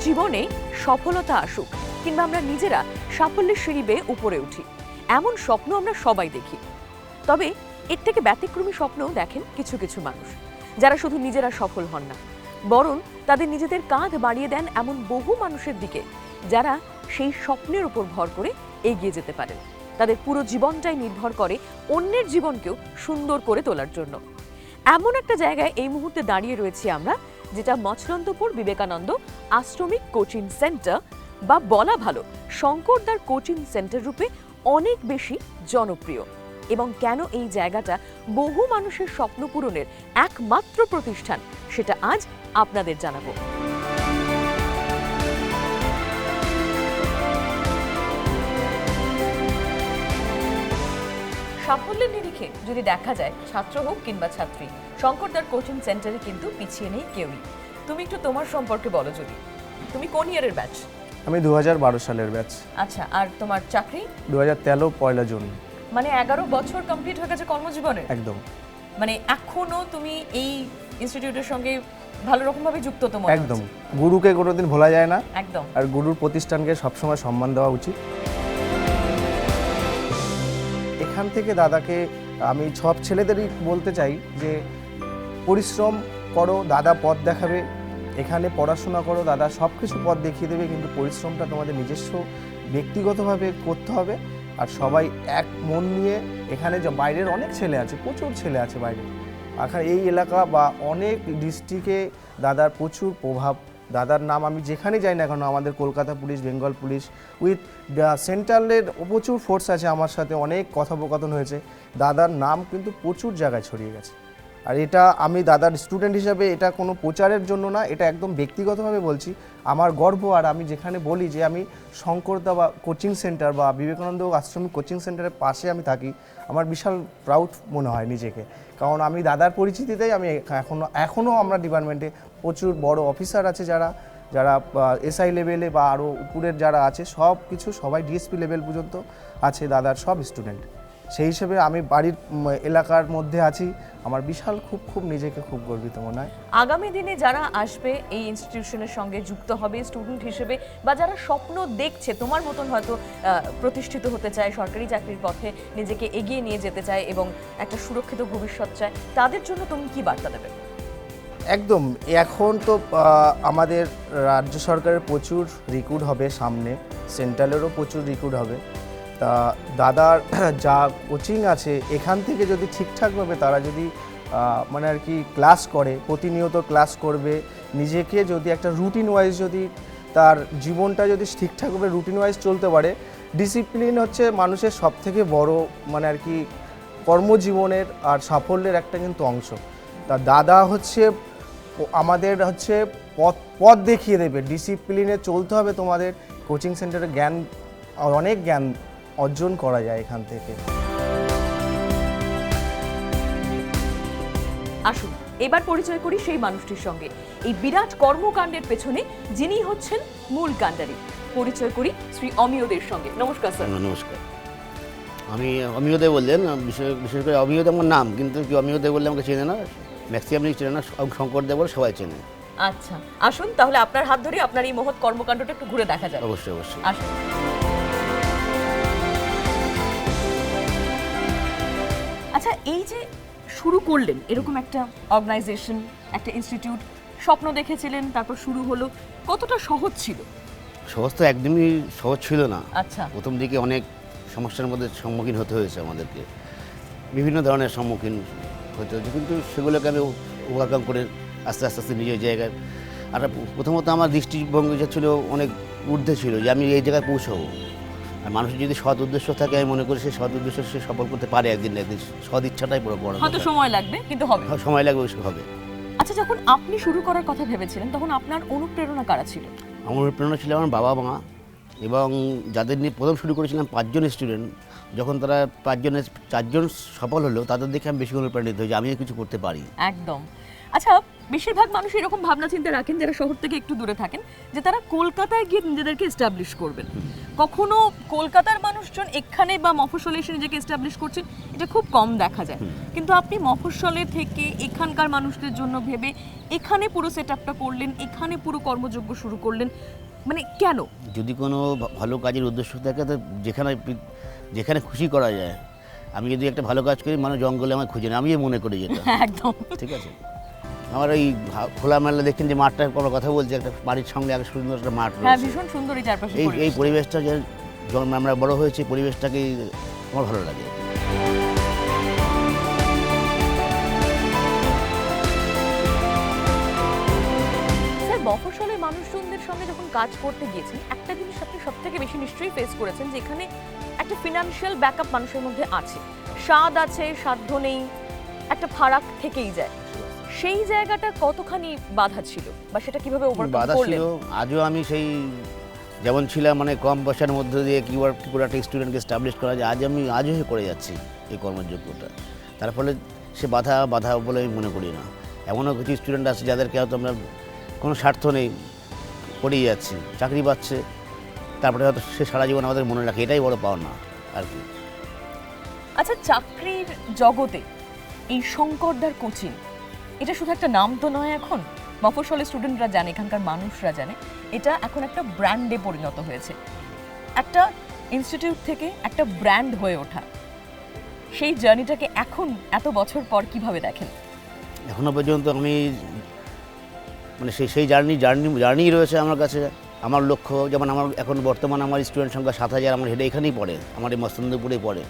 জীবনে সফলতা আসুক কিংবা আমরা নিজেরা সাফল্যের সিঁড়ি বেয়ে উপরে উঠি, এমন স্বপ্ন আমরা সবাই দেখি। তবে এর থেকে ব্যতিক্রমী স্বপ্নও দেখেন কিছু কিছু মানুষ, যারা শুধু নিজেরা সফল হন না, বরং তাদের নিজেদের কাঁধ বাড়িয়ে দেন এমন বহু মানুষের দিকে, যারা সেই স্বপ্নের উপর ভর করে এগিয়ে যেতে পারেন। তাদের পুরো জীবনটাই নির্ভর করে অন্যের জীবনকেও সুন্দর করে তোলার জন্য। এমন একটা জায়গায় এই মুহূর্তে দাঁড়িয়ে রয়েছি আমরা, যেটা মছলন্দপুর বিবেকানন্দ আশ্রমিক কোচিং সেন্টার, বা বলা ভালো শঙ্করদার কোচিং সেন্টার রূপে অনেক বেশি জনপ্রিয়। এবং কেন এই জায়গাটা বহু মানুষের স্বপ্ন পূরণের একমাত্র প্রতিষ্ঠান, সেটা আজ আপনাদের জানাবো। সাফল্যের নিরিখে যদি দেখা যায়, ছাত্র হোক কিংবা ছাত্রী, শঙ্করদার কোচিং সেন্টারে কিন্তু পিছিয়ে নেই কেউই। তুমি একটু তোমার সম্পর্কে বলো যদি। তুমি কোন ইয়ারের ব্যাচ? আমি 2012 সালের ব্যাচ। আচ্ছা, আর তোমার চাকরি? 2013 পয়লা জুন। মানে 11 বছর কমপ্লিট হয়ে গেছে কর্মজীবনে। একদম। মানে এখনো তুমি এই ইনস্টিটিউটের সঙ্গে ভালো রকম ভাবে যুক্ত? তোমার একদম। গুরুকে কোনোদিন ভোলা যায় না। একদম। আর গুরুর প্রতিষ্ঠানকে সবসময় সম্মান দেওয়া উচিত। এখান থেকে দাদাকে আমি সব ছেলেদেরই বলতে চাই যে পরিশ্রম করো, দাদা পথ দেখাবে। এখানে পড়াশোনা করো, দাদা সব কিছু পথ দেখিয়ে দেবে, কিন্তু পরিশ্রমটা তোমাদের নিজস্ব ব্যক্তিগতভাবে করতে হবে। আর সবাই এক মন নিয়ে, এখানে যে বাইরের অনেক ছেলে আছে, প্রচুর ছেলে আছে বাইরে, এখানে এই এলাকা বা অনেক ডিস্ট্রিক্টে দাদার প্রচুর প্রভাব। দাদার নাম আমি যেখানে যাই না কেন, আমাদের Kolkata police, Bengal police with সেন্ট্রালের প্রচুর ফোর্স আছে আমার সাথে, অনেক কথোপকথন হয়েছে। দাদার নাম কিন্তু প্রচুর জায়গায় ছড়িয়ে গেছে। আর এটা আমি দাদার স্টুডেন্ট হিসাবে, এটা কোনো প্রচারের জন্য না, এটা একদম ব্যক্তিগতভাবে বলছি, আমার গর্ব। আর আমি যেখানে বলি যে আমি শঙ্করদা বা কোচিং সেন্টার বা বিবেকানন্দ আশ্রমিক কোচিং সেন্টারের পাশে আমি থাকি, আমার বিশাল প্রাউড মনে হয় নিজেকে। কারণ আমি দাদার পরিচিতিতেই আমি এখনও আমরা ডিপার্টমেন্টে প্রচুর বড় অফিসার আছে, যারা এসআই লেভেলে বা আরও উপরের যারা আছে, সব কিছু সবাই ডিএসপি লেভেল পর্যন্ত আছে দাদার সব স্টুডেন্ট। সেই হিসেবে আমি বাড়ির এলাকার মধ্যে আছি, আমার বিশাল খুব নিজেকে খুব গর্বিত মনে হয়। আগামী দিনে যারা আসবে এই ইনস্টিটিউশনের সঙ্গে যুক্ত হবে স্টুডেন্ট হিসেবে, বা যারা স্বপ্ন দেখছে তোমার মতন হয়তো প্রতিষ্ঠিত হতে চায়, সরকারি চাকরির পথে নিজেকে এগিয়ে নিয়ে যেতে চায় এবং একটা সুরক্ষিত ভবিষ্যৎ চায়, তাদের জন্য তুমি কি বার্তা দেবে? একদম। এখন তো আমাদের রাজ্য সরকারের প্রচুর রিক্রুট হবে, সামনে সেন্ট্রালেরও প্রচুর রিক্রুট হবে। তা দাদার যা কোচিং আছে, এখান থেকে যদি ঠিকঠাকভাবে তারা যদি মানে আর কি ক্লাস করে, প্রতিনিয়ত ক্লাস করবে, নিজেকে যদি একটা রুটিন ওয়াইজ যদি তার জীবনটা যদি ঠিকঠাকভাবে রুটিন ওয়াইজ চলতে পারে, ডিসিপ্লিন হচ্ছে মানুষের সবথেকে বড় মানে আর কি কর্মজীবনের আর সাফল্যের একটা কিন্তু অংশ। তা দাদা হচ্ছে আমাদের হচ্ছে পথ দেখিয়ে দেবে, ডিসিপ্লিনে চলতে হবে তোমাদের। কোচিং সেন্টারে জ্ঞান, অনেক জ্ঞান অর্জন করা যায় এখান থেকে। আসুন এবার পরিচয় করি সেই মানুষটির সঙ্গে, এই বিরাট কর্মকাণ্ডের পেছনে যিনি হচ্ছেন মূল কাণ্ডারি। পরিচয় করি শ্রী অমিয়দের সঙ্গে। নমস্কার স্যার। নমস্কার। আমি অমিয় দে বললেন, বিশেষ করে অমিয় দে আমার নাম, কিন্তু কি অমিয় দে বললে আমাকে চেনে না, ম্যাক্সিমাম চেনে না, শঙ্কর দে বলে সবাই চেনে। আচ্ছা, আসুন তাহলে আপনার হাত ধরে আপনার এই মহৎ কর্মকাণ্ডটা একটু ঘুরে দেখা যাবে। অবশ্যই অবশ্যই। আসুন। আচ্ছা, এই যে শুরু করলেন এরকম একটা অর্গানাইজেশন, একটা ইনস্টিটিউট, স্বপ্ন দেখেছিলেন, তারপর শুরু হলো, কতটা সহজ ছিল? সহজ তো একদমই সহজ ছিল না। আচ্ছা। প্রথম দিকে অনেক সমস্যার মধ্যে সম্মুখীন হতে হয়েছে আমাদেরকে, বিভিন্ন ধরনের সম্মুখীন হতে হয়েছে, কিন্তু সেগুলোকে আমি ওভারকাম করে আস্তে আস্তে নিজের জায়গায়। আর প্রথমত আমার দৃষ্টিভঙ্গি যা ছিল অনেক ঊর্ধ্বে ছিল, যে আমি এই জায়গায় পৌঁছাবো। আর মানুষের যদি সৎ উদ্দেশ্য থাকে, আমি মনে করি সে সৎ উদ্দেশ্য সে সফল করতে পারে একদিন না একদিন। সৎ ইচ্ছাটাই বড় বড়, হয়তো সময় লাগবে কিন্তু হবে। সময় লাগবে, হবে। আচ্ছা, যখন আপনি শুরু করার কথা ভেবেছিলেন তখন আপনার অনুপ্রেরণা কারা ছিল? আমার অনুপ্রেরণা ছিল আমার বাবা মা, এবং যাদের নিয়ে প্রথম শুরু করেছিলাম 5 জন স্টুডেন্ট। যখন তারা 4জন সফল হলো, তাদের দেখে আমি বেশি অনুপ্রাণিত হই যে আমিও কিছু করতে পারি। একদম। আচ্ছা, বেশিরভাগ মানুষ এরকম ভাবনা চিন্তা রাখেন যারা শহর থেকে একটু দূরে থাকেন, যে তারা কলকাতায় গিয়ে নিজেদেরকে এস্টাবলিশ করবেন। কখনো কলকাতার মানুষজন এখানে বা মফস্বলে এসে নিজেকে এস্টাবলিশ করছেন, এটা খুব কম দেখা যায়। কিন্তু আপনি মফস্বলে থেকে এখানকার মানুষদের জন্য ভেবে এখানে পুরো সেট আপটা করলেন, এখানে পুরো কর্মযজ্ঞ শুরু করলেন, মানে কেন? যদি কোনো ভালো কাজের উদ্দেশ্য থাকে তো যেখানে খুশি করা যায়। আমি যদি একটা ভালো কাজ করি, মানুষ জঙ্গলে আমার খুঁজে না, আমি মনে করি যেটা একদম ঠিক আছে। আমার এই খোলামেলা দেখছেন যে মাঠটার কোনো কথা বলছি, একটা বাড়ির সঙ্গে এক সুন্দর একটা মাঠ হ্যাঁ, রয়েছে। ভীষণ সুন্দর এই চারপাশে এই পরিবেশটা যে যখন আমরা বড় হয়েছি, পরিবেশটাকেই আমার ভালো লাগে। স্যার, মফস্বলের মানুষজনদের সঙ্গে যখন কাজ করতে গিয়েছেন, একটা জিনিস আপনি সব থেকে বেশি নিশ্চয়ই ফেস করেছেন যে এখানে একটা ফিনান্সিয়াল ব্যাকআপ মানুষের মধ্যে আছে, স্বাদ আছে, সাধ্য নেই, একটা ফারাক থেকেই যায়। সেই জায়গাটা কতখানি বাধা ছিল বা সেটা কিভাবে ওভারকাম বাধা করলেন? ছিল, আজও আমি সেই যেমন ছিলাম, মানে কম পয়সার মধ্যে দিয়ে কী করে একটা স্টুডেন্টকে এস্টাবলিশ করা যায়, আজও করে যাচ্ছি এই কর্মযোগ্যটা। তার ফলে সে বাধা বলে আমি মনে করি না। এমনও কিছু স্টুডেন্ট আছে যাদেরকে হয়তো আমরা কোনো স্বার্থ নেই, করেই যাচ্ছি, চাকরি পাচ্ছে, তারপরে হয়তো সে সারা জীবন আমাদের মনে রাখে, এটাই বড় পাওনা আর কি। আচ্ছা, চাকরির জগতে এই শঙ্করদার কোচিং, এটা শুধু একটা নাম তো নয়, এখন মফস্বলের স্টুডেন্টরা জানে, এখানকার মানুষরা জানে, এটা এখন একটা ব্র্যান্ডে পরিণত হয়েছে। একটা ইনস্টিটিউট থেকে একটা ব্র্যান্ড হয়ে ওঠা, সেই জার্নিটাকে এখন এত বছর পর কিভাবে দেখেন? এখনও পর্যন্ত আমি মানে সেই জার্নি রয়েছে আমার কাছে। আমার লক্ষ্য, যেমন আমার এখন বর্তমানে আমার স্টুডেন্ট সংখ্যা 7000, আমার হেডে এখানেই পড়ে, আমার এই মস্তন্দপুরেই পড়ে।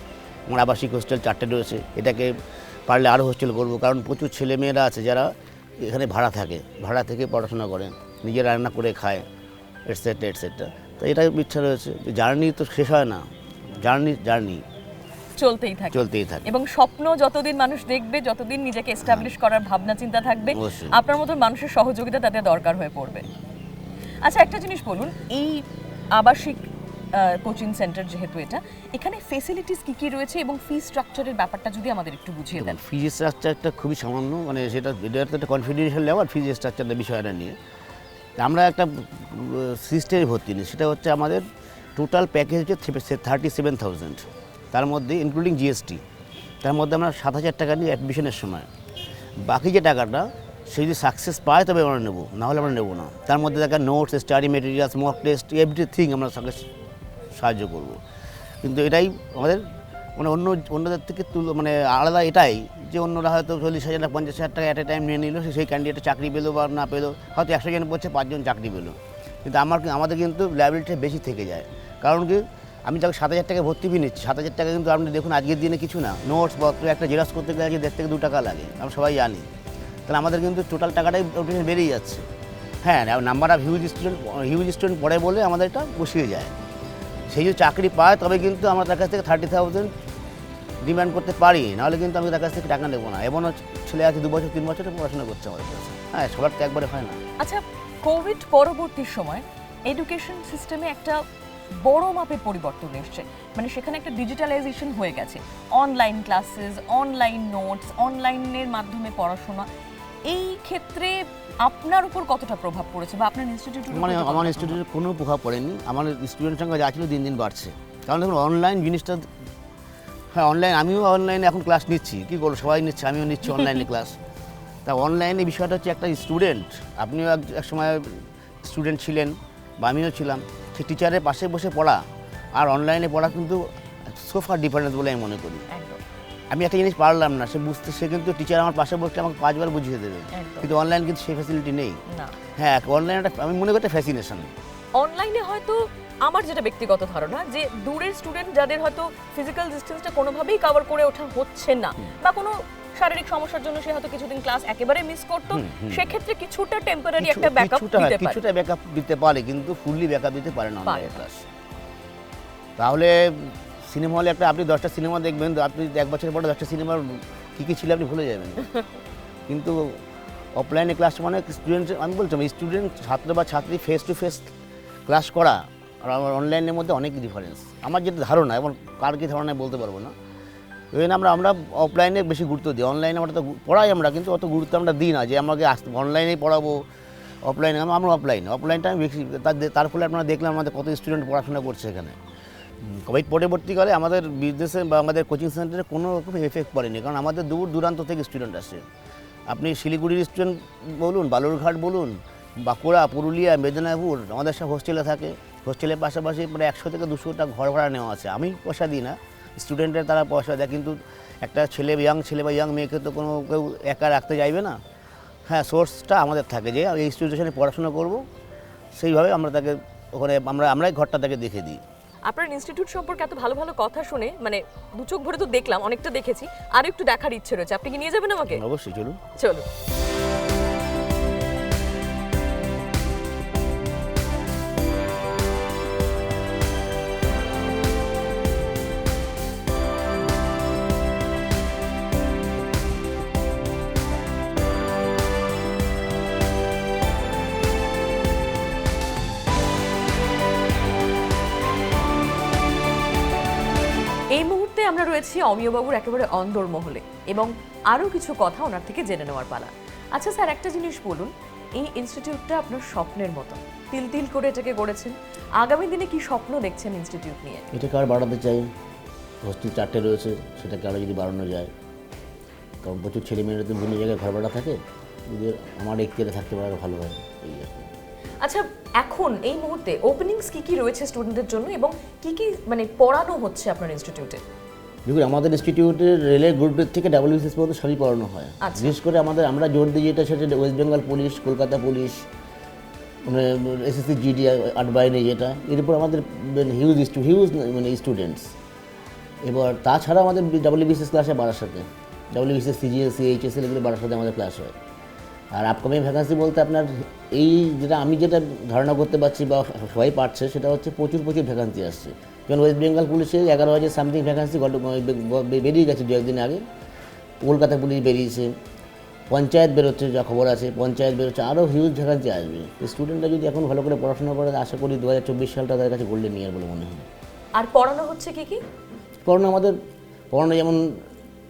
আমার আবাসিক হোস্টেল 4টে রয়েছে, এটাকে পারলে আরও হোস্টেল করব, কারণ প্রচুর ছেলেমেয়েরা আছে যারা এখানে ভাড়া থেকে পড়াশোনা করে, নিজে রান্না করে খায়, এটসেট্রা এটসেট্রা। তো এটাই ইচ্ছা রয়েছে যে জার্নি তো শেষ হয় না, জার্নি চলতেই থাকে এবং স্বপ্ন যতদিন মানুষ দেখবে, যতদিন নিজেকে এস্টাবলিশ করার ভাবনা চিন্তা থাকবে, অবশ্যই। আপনার মতো মানুষের সহযোগিতা তাতে দরকার হয়ে পড়বে। আচ্ছা, একটা জিনিস বলুন, এই আবাসিক কোচিং সেন্টার যেহেতু এখানে ফেসিলিটিস কি কি রয়েছে এবং ফি স্ট্রাকচারের ব্যাপারটা যদি আমাদের একটু বুঝিয়ে দেন। ফিজ স্ট্রাকচারটা খুবই সামান্য, মানে এটা তো একটা কনফিডেন্সিয়াল লেভেল, ফিজ স্ট্রাকচারের বিষয়টা নিয়ে আমরা একটা সিস্টেমে ভর্তি নিই। সেটা হচ্ছে আমাদের টোটাল প্যাকেজ হচ্ছে 37,000, তার মধ্যে ইনক্লুডিং জিএসটি, তার মধ্যে আমরা 7,000 টাকা নিই অ্যাডমিশনের সময়। বাকি যে টাকাটা সে যদি সাকসেস পায় তবে আমরা নেবো, নাহলে আমরা নেবো না। তার মধ্যে দেখা notes, study materials, mock test, everything আমরা তাকে সাহায্য করব। কিন্তু এটাই আমাদের মানে অন্যদের থেকে মানে আলাদা এটাই যে অন্যরা হয়তো 40,000 না 50,000 টাকা অ্যাট এ টাইম নিয়ে নিল, সেই ক্যান্ডিডেটে চাকরি পেলো বা না পেলো, হয়তো 100 জন পড়ছে 5 জন চাকরি পেলো। কিন্তু আমাদের কিন্তু লায়াবিলিটিটা বেশি থেকে যায়। কারণ কি, আমি তাকে 7,000 টাকা ভর্তি ফি নিচ্ছি, 7,000 টাকা কিন্তু আপনি দেখুন আজকের দিনে কিছু না, নোটস পত্র একটা জেরক্স করতে গেলে 1.5 থেকে 2 টাকা লাগে, আমরা সবাই জানি। তাহলে আমাদের কিন্তু টোটাল টাকাটাই বেরিয়ে যাচ্ছে। হ্যাঁ, নাম্বার অফ হিউজ স্টুডেন্ট পড়ে বলে আমাদের এটা বসিয়ে যায়। সেই যদি চাকরি পায় তবে কিন্তু আমরা তার কাছ থেকে 30,000 ডিমান্ড করতে পারি, নাহলে কিন্তু আমি তার কাছ থেকে টাকা নেবো না। এমনও ছেলে আছে 2 বছর 3 বছরে পড়াশোনা করছে আমাদের কাছে। হ্যাঁ, সবার তো একবারে হয় না। আচ্ছা, কোভিড পরবর্তী সময় এডুকেশন সিস্টেমে একটা বড় মাপের পরিবর্তন এসছে, মানে সেখানে একটা ডিজিটালাইজেশন হয়ে গেছে, অনলাইন ক্লাসেস, অনলাইন নোটস, অনলাইনের মাধ্যমে পড়াশোনা। এই ক্ষেত্রে আপনার উপর কতটা প্রভাব পড়েছে বা আপনার ইনস্টিটিউটের উপর? মানে আমার ইনস্টিটিউটের কোনো প্রভাব পড়েনি, আমার স্টুডেন্ট সংখ্যা যা ছিল দিন দিন বাড়ছে। কারণ দেখুন অনলাইন জিনিসটা, হ্যাঁ আমিও অনলাইনে এখন ক্লাস নিচ্ছি, কী করবো, সবাই নিচ্ছে, আমিও নিচ্ছি অনলাইনে ক্লাস। তা অনলাইনে বিষয়টা হচ্ছে একটা স্টুডেন্ট, আপনিও এক সময় স্টুডেন্ট ছিলেন বা আমিও ছিলাম, সে টিচারের পাশে বসে পড়া আর অনলাইনে পড়া কিন্তু সোফার ডিফারেন্স বলে আমি মনে করি। আমি একটা জিনিস পারলাম না, সে কিন্তু টিচার আমার পাশে বসে আমাকে 5 বার বুঝিয়ে দেবে, কিন্তু অনলাইন কিন্তু সেই ফ্যাসিলিটি নেই। হ্যাঁ, অনলাইন আমি মনে করি একটা ফ্যাসিনেশন। অনলাইনে হয়তো আমার যেটা ব্যক্তিগত ধারণা, যে দূরের স্টুডেন্ট যাদের হয়তো ফিজিক্যাল ডিস্টেন্সটা কোনোভাবেই কভার করে ওঠা হচ্ছে না বা কোনো শারীরিক সমস্যার জন্য সে হয়তো কিছুদিন ক্লাস একেবারে মিস করতো, সেক্ষেত্রে কিছুটা টেম্পোরারি একটা ব্যাকআপ দিতে পারে। কিছুটা ব্যাকআপ দিতে পারে, কিন্তু ফুললি ব্যাকআপ দিতে পারে না অনলাইন ক্লাস। তাহলে সিনেমা হলে আপনি 10টা সিনেমা দেখবেন, আপনি 1 বছর পরে 10টা সিনেমার কী ছিল আপনি ভুলে যাবেন। কিন্তু অফলাইনে ক্লাস মানে স্টুডেন্ট, আমি বলছিলাম স্টুডেন্ট, ছাত্র বা ছাত্রী ফেস টু ফেস ক্লাস করা আর আমার অনলাইনের মধ্যে অনেক ডিফারেন্স। আমার যেটা ধারণা, এবং কার কী ধারণায় বলতে পারবো না, ইভেন আমরা অফলাইনে বেশি গুরুত্ব দিই, অনলাইনে আমরা তো পড়াই আমরা, কিন্তু অত গুরুত্ব আমরা দিই না যে আমাকে অনলাইনেই পড়াবো, অফলাইনে আমরা অফলাইনটা আমি বেশি, তার ফলে আপনারা দেখলাম আমাদের কত স্টুডেন্ট পড়াশোনা করছে এখানে। কোভিড পরবর্তীকালে আমাদের বিজনেসে বা আমাদের কোচিং সেন্টারে কোনো রকম এফেক্ট পড়েনি, কারণ আমাদের দূর দূরান্ত থেকে স্টুডেন্ট আসে। আপনি শিলিগুড়ির স্টুডেন্ট বলুন, বালুরঘাট বলুন, বাঁকুড়া, পুরুলিয়া, মেদিনীপুর, আমাদের সব হোস্টেলে থাকে। হোস্টেলের পাশাপাশি প্রায় 100 থেকে 200টা ঘর ভাড়া নেওয়া আছে। আমি পয়সা দিই না, স্টুডেন্টের তারা পয়সা দেয়, কিন্তু একটা ইয়াং ছেলে বা ইয়াং মেয়েকে তো কোনো কেউ একা রাখতে চাইবে না। হ্যাঁ, সোর্সটা আমাদের থাকে যে এই ইনস্টিটিউশনে পড়াশোনা করব, সেইভাবে আমরা তাকে ওখানে আমরাই ঘরটা তাকে দেখে দিই। আপনার ইনস্টিটিউট সম্পর্কে এত ভালো ভালো কথা শুনে মানে দু চোখ ভরে তো দেখলাম, অনেকটা দেখেছি, আর একটু দেখার ইচ্ছে রয়েছে। আপনি কি নিয়ে যাবেন আমাকে? অবশ্যই, চলুন। চলুন। এই মুহূর্তে আমরা রয়েছি অমিয়বাবুর একেবারে অন্দরমহলে এবং আরও কিছু কথা ওনার থেকে জেনে নেওয়ার পালা। আচ্ছা স্যার, একটা জিনিস বলুন, এই ইনস্টিটিউটটা আপনার স্বপ্নের মতো, তিল তিল করে এটাকে গড়েছেন। আগামী দিনে কি স্বপ্ন দেখছেন ইনস্টিটিউট নিয়ে? এটাকে আর বাড়াতে চাই। হোস্টেল 4টে রয়েছে, সেটাকে আরও যদি বাড়ানো যায়, কারণ প্রচুর ছেলে মেয়েরা তো বিভিন্ন জায়গায় ঘর ভাড়া থাকে, যদি আমার এখতিয়ারে থাকতে পারে আরও ভালো হয়, এই আর কি। আচ্ছা, এখন এই মুহূর্তে ওপেনিংস কি কি রয়েছে স্টুডেন্টদের জন্য এবং কি কি মানে পড়ানো হচ্ছে আপনার ইনস্টিটিউটে? দেখুন, আমাদের ইনস্টিটিউটের রেলের গ্রুপের থেকে WBCS পর্যন্ত সবই পড়ানো হয়। আচ্ছা। বিশেষ করে আমরা জোর দিই যেটা, সেটা West Bengal police, Kolkata police, মানে SSC GD 8 বাহিনী, যেটা এর উপর আমাদের হিউজ মানে স্টুডেন্টস। এবার তাছাড়া আমাদের WBCS ক্লাসে বারাসাতে, WBCS CGL CHSL এগুলো বারাসাতে আমাদের ক্লাস হয়। আর আপকামিং ভ্যাকান্সি বলতে আপনার এই আমি যেটা ধারণা করতে পারছি বা সবাই পাচ্ছে, সেটা হচ্ছে প্রচুর ভ্যাকান্সি আসছে। যেমন ওয়েস্ট বেঙ্গল পুলিশে 11,000 সামথিং ভ্যাকান্সি বেরিয়ে গেছে দু একদিন আগে। কলকাতা পুলিশ বেরিয়েছে, পঞ্চায়েত বেরোচ্ছে, যা খবর আছে পঞ্চায়েত বেরোচ্ছে, আরও হিউজ ভ্যাকান্সি আসবে। স্টুডেন্টরা যদি এখন ভালো করে পড়াশোনা করে, আশা করি 2024 সালটা তাদের কাছে গোল্ডেন ইয়ার বলে মনে হয়। আর পড়ানো হচ্ছে কি কি? পড়ানো যেমন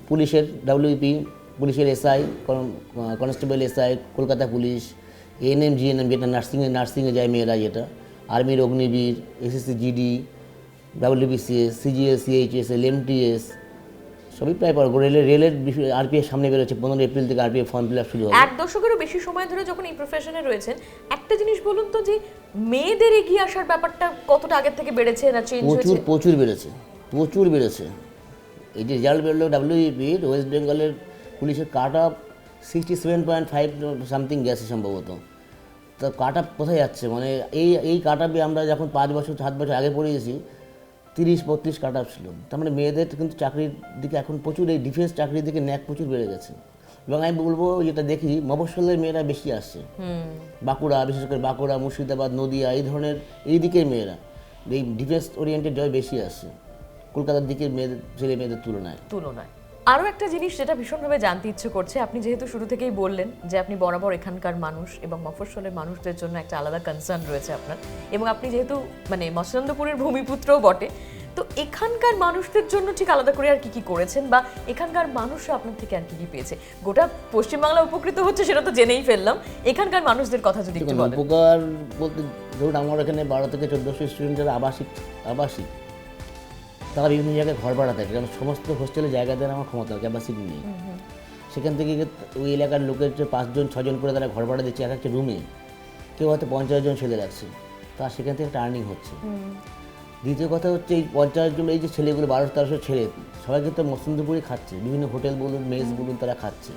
পুলিশের WP, পুলিশের SI, constable SI, Kolkata police, ANM GNM যেটা নার্সিংয়ে যায় মেয়েরা, যেটা আর্মির Agniveer, SSC GD, WBCS, CGL CHSL, MTS সবই প্রায় পড়া। রেলের RPF সামনে বেরোচ্ছে, 15 এপ্রিল থেকে RPF ফর্ম ফিল আপ শুরু হবে। 1 দশকেরও বেশি সময় ধরে যখন এই প্রফেশনে রয়েছেন, একটা জিনিস বলুন তো, যে মেয়েদের এগিয়ে আসার ব্যাপারটা কতটা আগের থেকে বেড়েছে না চেঞ্জ হয়েছে? প্রচুর বেড়েছে। এই যে রেজাল্ট বেরোলো WBP, ওয়েস্ট বেঙ্গলের পুলিশের কাট অফ 67.5 সামথিং গেছে সম্ভবত। তো কাট অফ কোথায় যাচ্ছে, মানে এই কাট অফে আমরা যখন 5 বছর 7 বছর আগে পড়িয়েছি 30-32 কাট অফ ছিল। তার মানে মেয়েদের কিন্তু চাকরির দিকে এখন প্রচুর, এই ডিফেন্স চাকরির দিকে ন্যাক প্রচুর বেড়ে গেছে। এবং আমি বলবো, যেটা দেখি, মফস্বলের মেয়েরা বেশি আসছে। বাঁকুড়া, বিশেষ করে বাঁকুড়া, মুর্শিদাবাদ, নদিয়া, এই ধরনের এই দিকের মেয়েরা, এই ডিফেন্স ওরিয়েন্টেড জয় বেশি আসছে কলকাতার দিকের ছেলে মেয়েদের তুলনায়। আরও একটা জিনিস যেটা ভীষণভাবে জানতে ইচ্ছে করছে, আপনি যেহেতু শুরু থেকেই বললেন যে আপনি বরাবর এখানকার মানুষ এবং মফস্বলের মানুষদের জন্য একটা আলাদা কনসার্ন রয়েছে আপনার, এবং আপনি যেহেতু মানে মৎস্যন্দপুরের ভূমিপুত্রও বটে, তো এখানকার মানুষদের জন্য ঠিক আলাদা করে আর কি কি করেছেন, বা এখানকার মানুষরা আপনার থেকে আর কি কি পেয়েছে? গোটা পশ্চিমবাংলা উপকৃত হচ্ছে সেটা তো জেনেই ফেললাম, এখানকার মানুষদের কথা যদি একটু বলেন। উপকার বলতে, ধরুন আমার এখানে 12 থেকে 1400 স্টুডেন্টের আবাসিক তারা বিভিন্ন জায়গায় ঘর ভাড়া থাকে, কারণ সমস্ত হোস্টেলে জায়গা দেওয়ার আমার ক্ষমতা ক্যাপাসিটি নেই। সেখান থেকে ওই এলাকার লোকের 5-6 জন করে তারা ঘর ভাড়া দিচ্ছে এক একটা রুমে। কেউ হয়তো 50 জন ছেলে রাখছে, তার সেখান থেকে একটা আর্নিং হচ্ছে। দ্বিতীয় কথা হচ্ছে, এই 50 জন এই যে ছেলেগুলো 1200-1300 ছেলে, সবাই কিন্তু মৎস্যন্দপুরে খাচ্ছে, বিভিন্ন হোটেল বলুন, মেস বলুন, তারা খাচ্ছে।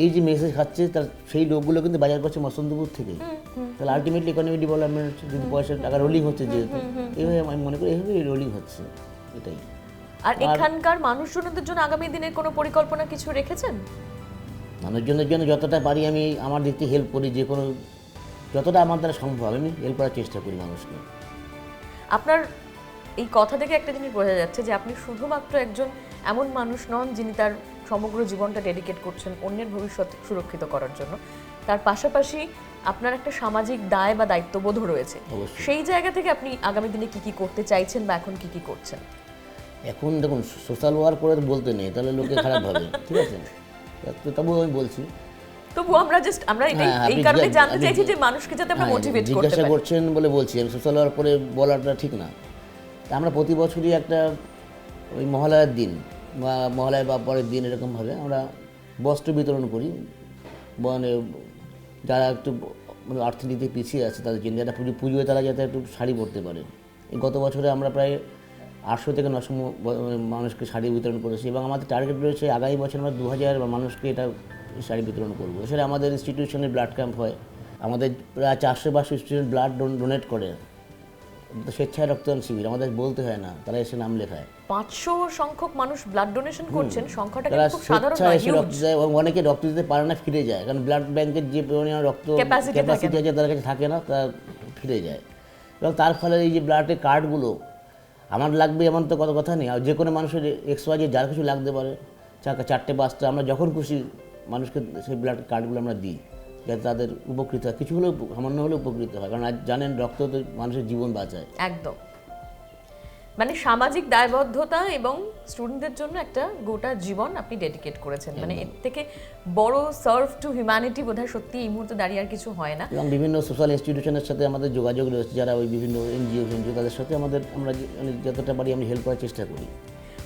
এই যে মেসে খাচ্ছে, তার সেই লোকগুলো কিন্তু বাজার করছে মৎস্যন্দপুর থেকেই। তাহলে আলটিমেটলি ইকোনমিক ডেভেলপমেন্ট হচ্ছে, যদি পয়সা টাকা রোলিং হচ্ছে, যেহেতু এইভাবে আমি মনে করি এইভাবে রোলিং হচ্ছে, এটাই। আর এখানকার মানুষজনদের জন্য আগামী দিনের কোনো পরিকল্পনা কিছু রেখেছেন? মানুষজনের জন্য যতটা পারি আমি আমার দিক থেকে হেল্প করি, যে কোনো যতটা আমার দ্বারা সম্ভব আমি হেল্প করার চেষ্টা করি মানুষকে। আপনার এই কথা থেকে একটা জিনিস বোঝা যাচ্ছে যে আপনি শুধুমাত্র একজন এমন মানুষ নন যিনি তার সমগ্র জীবনটা ডেডিকেট করছেন অন্যের ভবিষ্যৎ সুরক্ষিত করার জন্য, তার পাশাপাশি আপনার একটা সামাজিক দায় বা দায়িত্ববোধও রয়েছে। সেই জায়গা থেকে আপনি আগামী দিনে কি কি করতে চাইছেন বা এখন কি কি করছেন? এখন দেখুন সোশ্যাল ওয়ার্ক করে তো বলতে নেই, তাহলে লোকে খারাপ ভাবে, ঠিক আছে? তো তবুও আমি বলছি। তবুও আমরা এই কারণে জানতে চাইছি যে মানুষকে যাতে আমরা মোটিভেট করতে জিজ্ঞাসা পারি। করছেন বলে বলছি, আমি সোশ্যাল ওয়ার্ক করে বলাটা ঠিক না। তা আমরা প্রতি বছরই একটা ওই মহালয়ার দিন বা মহালয়া বা পরের দিন এরকমভাবে আমরা বস্ত্র বিতরণ করি, মানে যারা একটু মানে অর্থনীতি পিছিয়ে আছে তাদের জন্য, যারা পুজোয় তারা যাতে একটু শাড়ি পরতে পারে। এই গত বছরে আমরা প্রায় 800 থেকে 900 মানুষকে শাড়ি বিতরণ করেছি, এবং আমাদের টার্গেট রয়েছে আগামী বছর আমরা 2000 মানুষকে এটা শাড়ি বিতরণ করবো। এছাড়া আমাদের ইনস্টিটিউশনে ব্লাড ক্যাম্প হয়, আমাদের প্রায় 400 স্টুডেন্ট ব্লাড ডোনেট করে, স্বেচ্ছায় রক্তদান শিবির, আমাদের বলতে হয় না, তারা এসে নাম লেখায়। 500 সংখ্যক মানুষ ব্লাড ডোনেশন করছেন, সংখ্যাটা তারা কিন্তু খুব সাধারণ স্বেচ্ছায় নয়, এসে রক্ত দেয়, এবং অনেকে রক্ত দিতে পারে না, ফিরে যায়, কারণ ব্লাড ব্যাংকের যে পরিমাণ রক্ত Capacity ক্যাপাসিটি আছে তাদের কাছে থাকে না, তারা ফিরে যায়। এবং তার ফলে এই যে ব্লাডের কার্ডগুলো আমার লাগবে এমন তো কথা নেই, আর যে কোনো মানুষের XY যার কিছু লাগতে পারে, 4টে 5টা, আমরা যখন খুশি মানুষকে সেই ব্লাড কার্ডগুলো আমরা দিই, যাতে তাদের উপকৃত হয়, কিছু হলেও সামান্য হলেও উপকৃত হয়, কারণ আজ জানেন রক্ত তো মানুষের জীবন বাঁচায়। একদম, মানে সামাজিক দায়বদ্ধতা এবং স্টুডেন্টদের জন্য একটা গোটা জীবন আপনি ডেডিকেট করেছেন, মানে এর থেকে বড় সার্ভ টু হিউম্যানিটি বোধহয় সত্যি এই মুহূর্তে দাঁড়িয়ে আর কিছু হয় না। এবং বিভিন্ন সোশ্যাল ইনস্টিটিউশনের সাথে আমাদের যোগাযোগ রয়েছে, যারা ওই বিভিন্ন এনজিও তাদের সাথে আমরা যতটা পারি আমি হেল্প করার চেষ্টা করি।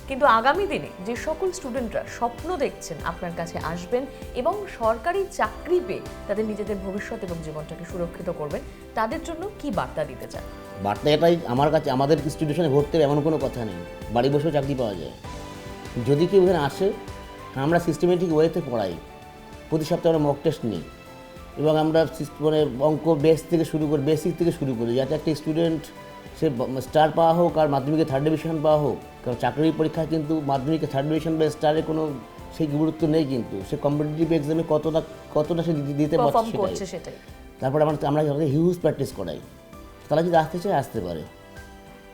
কিন্তু আগামী দিনে যে সকল স্টুডেন্টরা স্বপ্ন দেখছেন আপনার কাছে আসবেন এবং সরকারি চাকরি পেয়ে তাদের নিজেদের ভবিষ্যৎ এবং জীবনটাকে সুরক্ষিত করবেন, তাদের জন্য কি বার্তা দিতে চান? বার্তা এটাই, আমার কাছে আমাদের ইনস্টিটিউশনে ভর্তি হবে এমন কোনো কথা নেই, বাড়ি বসেও চাকরি পাওয়া যায়। যদি কেউ এখানে আসে, আমরা সিস্টেমেটিক ওয়েতে পড়াই, প্রতি সপ্তাহে আমরা মক টেস্ট নিই, এবং আমরা মানে অঙ্ক বেসিক থেকে শুরু করি, যাতে একটা স্টুডেন্ট সে স্টার পাওয়া হোক আর মাধ্যমিকে 3rd ডিভিশন পাওয়া হোক, কারণ চাকরির পরীক্ষায় কিন্তু মাধ্যমিকে 3rd ডিভিশন বা স্টারে কোনো সেই গুরুত্ব নেই, কিন্তু সে কম্পিটিটিভ এক্সামে কতটা সে দিতে পারছে সেটাই। তারপরে আমরা হিউজ প্র্যাকটিস করাই, তারা যদি আসতে চায় আসতে পারে,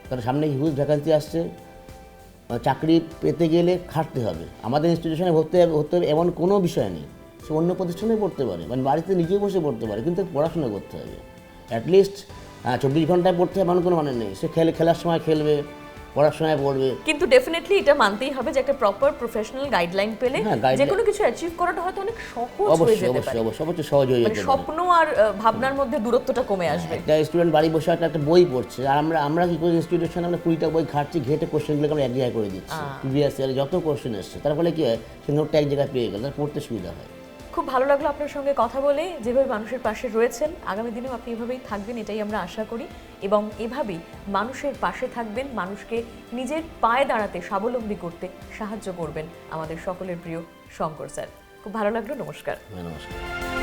কারণ সামনে হিউজ ভ্যাকান্সি আসছে, চাকরি পেতে গেলে খাটতে হবে। আমাদের ইনস্টিটিউশনে ভর্তি হবে এমন কোনো বিষয় নেই, সে অন্য প্রতিষ্ঠানে পড়তে পারে, মানে বাড়িতে নিজেও বসে পড়তে পারে, কিন্তু পড়াশোনা করতে হবে অ্যাটলিস্ট 24 ঘন্টায় পড়তে হবে এমন কোনো মানে নেই, সে খেলার সময় খেলবে, পড়ার সময় পড়বে। কিন্তু ডেফিনেটলি এটা মানতেই হবে যে একটা প্রপার প্রফেশনাল গাইডলাইন পেলে যে কোনো কিছু অ্যাচিভ করাটা হয়তো অনেক সহজ হয়ে যেতে পারে। অবশ্যই সহজ হয়ে যেতে মানে পারে, স্বপ্ন আর ভাবনার মধ্যে দূরত্বটা কমে আসবে। একটা স্টুডেন্ট বাড়ি বসে একটা বই পড়ছে, আর আমরা কি করি, ইনস্টিটিউশনে আমরা 20টা বই ঘাটছি, ঘেটে কোশ্চেনগুলোকে আমরা এক জায়গায় করে দিচ্ছি, প্রিভিয়াস ইয়ারে যত কোশ্চেন এসছে, তার ফলে কি হয়, সে নোটটা এক জায়গায় পেয়ে গেল, তার পড়তে সুবিধা হয়। খুব ভালো লাগলো আপনার সঙ্গে কথা বলে, যেভাবে মানুষের পাশে রয়েছেন, আগামী দিনেও আপনি এভাবেই থাকবেন এটাই আমরা আশা করি, এবং এভাবেই মানুষের পাশে থাকবেন, মানুষকে নিজের পায়ে দাঁড়াতে স্বাবলম্বী করতে সাহায্য করবেন আমাদের সকলের প্রিয় শঙ্কর স্যার। খুব ভালো লাগলো, নমস্কার। নমস্কার।